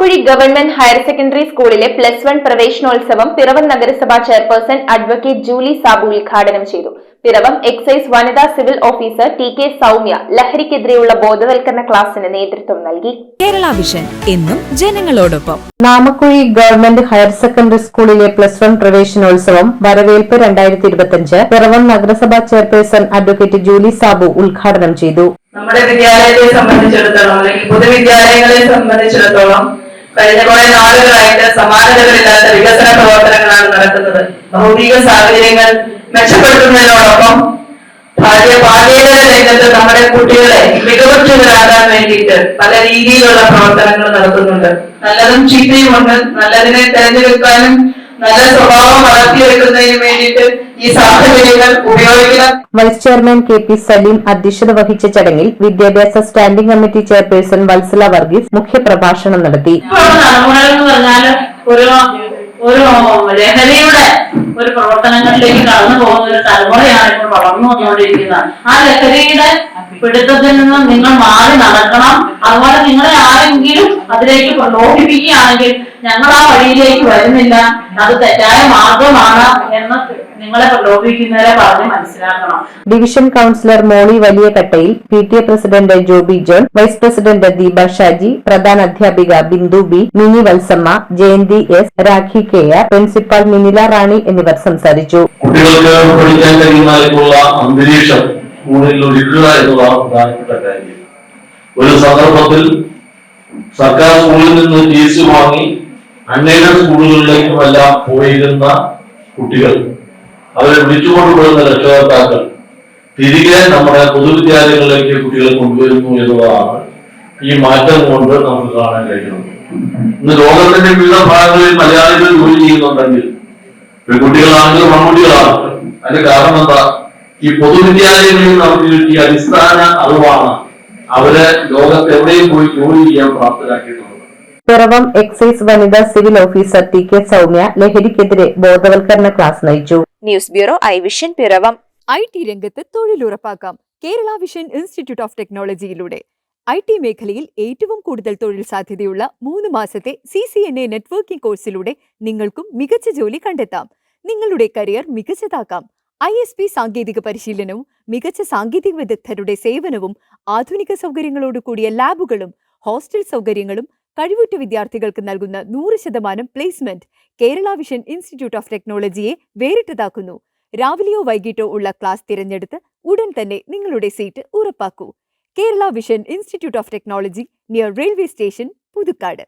നാമക്കുഴി government higher secondary സ്കൂളിലെ +1 പ്രവേശനോത്സവം പിറവം നഗരസഭാ ചെയർപേഴ്സൺ അഡ്വക്കേറ്റ് ജൂലി സാബു ഉദ്ഘാടനം ചെയ്തു. പിറവം എക്സൈസ് വനിതാ സിവിൽ ഓഫീസർ ടി.കെ. സൗമ്യ ലഹരിക്കെതിരെയുള്ള ബോധവൽക്കരണ ക്ലാസിന് നേതൃത്വം നൽകി. കേരള വിഷൻ എന്നും ജനങ്ങളോടൊപ്പം. നാമക്കുഴി ഗവൺമെന്റ് ഹയർ സെക്കൻഡറി സ്കൂളിലെ +1 പ്രവേശനോത്സവം വരവേൽപ്പ് 2025 പിറവം നഗരസഭാ ചെയർപേഴ്സൺ അഡ്വക്കേറ്റ് ജൂലി സാബു ഉദ്ഘാടനം ചെയ്തു. നമ്മുടെ വിദ്യാലയത്തെ സംബന്ധിച്ചിടത്തോളം അല്ലെങ്കിൽ പൊതുവിദ്യാലയങ്ങളെ സംബന്ധിച്ചിടത്തോളം കഴിഞ്ഞ കുറെ നാളുകളായിട്ട് സമാനതകളില്ലാത്ത വികസന പ്രവർത്തനങ്ങളാണ് നടക്കുന്നത്. ഭൗതിക സാഹചര്യങ്ങൾ മെച്ചപ്പെടുത്തുന്നതിനോടൊപ്പം പാഠ്യേതര രംഗത്ത് നമ്മുടെ കുട്ടികളെ മികവുറ്റവരാകാൻ വേണ്ടിയിട്ട് പല രീതിയിലുള്ള പ്രവർത്തനങ്ങൾ നടത്തുന്നുണ്ട്. നല്ലതും ചീത്തയും ഉണ്ട്. നല്ലതിനെ തെരഞ്ഞെടുക്കാനും നല്ല സ്വഭാവം വളർത്തിയെടുക്കുന്നതിന് വേണ്ടിയിട്ട് ഈ സാഹചര്യങ്ങൾ ഉപയോഗിക്കണം. Vice chairman K P. സലീം അധ്യക്ഷത വഹിച്ച ചടങ്ങിൽ വിദ്യാഭ്യാസ standing committee chairperson Vatsala Varghese മുഖ്യപ്രഭാഷണം നടത്തി. ഒരു ലഹരിയുടെ ഒരു പ്രവർത്തനങ്ങളിലേക്ക് കടന്നു പോകുന്ന ഒരു തലമുറയാണ് ഇപ്പോൾ വളർന്നു വന്നുകൊണ്ടിരിക്കുന്നത്. ആ ലഹരിയുടെ പിടുത്തത്തിൽ നിന്നും നിങ്ങൾ മാറി നടക്കണം. അതുപോലെ നിങ്ങളെ ആരെങ്കിലും അതിലേക്ക് പ്രലോഭിപ്പിക്കുകയാണെങ്കിൽ ഞങ്ങൾ ആ വഴിയിലേക്ക് വരുന്നില്ല, അത് തെറ്റായ മാർഗമാണ് എന്ന് നിങ്ങളെ പ്രലോഭിക്കുന്നവരെ പറഞ്ഞ് മനസ്സിലാക്കണം. Division councillor Molly Valiyakattayil, PTA president Joby John, vice president Deepa Shaji, പ്രധാന അധ്യാപിക Bindu B, Mini Valsamma, Jayanthi S, Rakhi K R, principal Minila Rani എന്നിവർ സംസാരിച്ചു. കുട്ടികൾക്ക് പഠിക്കാൻ കഴിയുന്ന അന്തരീക്ഷം സ്കൂളിൽ ഒരുക്കുക എന്നതാണ് പ്രധാനപ്പെട്ട കാര്യം. ഒരു സന്ദർഭത്തിൽ സർക്കാർ സ്കൂളിൽ നിന്ന് ഫീസ് വാങ്ങി അൺഎയ്ഡഡ് സ്കൂളുകളിലേക്കുമെല്ലാം പോയിരുന്ന കുട്ടികൾ, അവരെ വിളിച്ചുകൊണ്ടുപോകുന്ന രക്ഷകർത്താക്കൾ തിരികെ നമ്മുടെ പൊതുവിദ്യാലയങ്ങളിലേക്ക് കുട്ടികളെ കൊണ്ടുവരുന്നു എന്നതാണ് ഈ മാറ്റം കൊണ്ട് നമുക്ക് കാണാൻ കഴിയുന്നത്. ഇന്ന് ലോകത്തിന്റെ വിവിധ ഭാഗങ്ങളിൽ മലയാളികൾ ജോലി ചെയ്യുന്നുണ്ടെങ്കിൽ പെൺകുട്ടികളാണെങ്കിലും ആൺകുട്ടികളാണെങ്കിലും അതിന്റെ കാരണം എന്താ? ഈ പൊതുവിദ്യാലയങ്ങളിൽ നമുക്ക് കിട്ടിയ അടിസ്ഥാന അറിവാണ് അവരെ ലോകത്ത് എവിടെയും പോയി ജോലി ചെയ്യാൻ പ്രാപ്തരാക്കിയിട്ടുള്ളത്. പിറവം എക്സൈസ് വനിതാ സിവിൽ ഓഫീസർ ടി.കെ. സൗമ്യ ലഹരിക്കെതിരെ ബോധവൽക്കരണ ക്ലാസ് നയിച്ചു. News bureau I vision Piravom. IT രംഗത്ത് തൊഴിലുറപ്പാക്കാം കേരള വിഷൻ ഇൻസ്റ്റിറ്റ്യൂട്ട് ഓഫ് ടെക്നോളജിയിലൂടെ. IT മേഖലയിൽ ഏറ്റവും കൂടുതൽ തൊഴിൽ സാധ്യതയുള്ള 3 മാസത്തെ CCNA നെറ്റ്വർക്കിംഗ് കോഴ്സിലൂടെ നിങ്ങൾക്കും മികച്ച ജോലി കണ്ടെത്താം. നിങ്ങളുടെ കരിയർ മികച്ചതാക്കാം. ISP സാങ്കേതിക പരിശീലനവും മികച്ച സാങ്കേതിക വിദഗ്ധരുടെ സേവനവും ആധുനിക സൗകര്യങ്ങളോട് കൂടിയ ലാബുകളും ഹോസ്റ്റൽ സൗകര്യങ്ങളും കഴിവുറ്റ വിദ്യാർത്ഥികൾക്ക് നൽകുന്ന 100% placement Kerala vision institute of ടെക്നോളജിയെ വേറിട്ടതാക്കുന്നു. രാവിലെയോ വൈകിട്ടോ ഉള്ള ക്ലാസ് തിരഞ്ഞെടുത്ത് ഉടൻ തന്നെ നിങ്ങളുടെ സീറ്റ് ഉറപ്പാക്കൂ. Kerala vision institute of technology, near railway station, Puthukkad.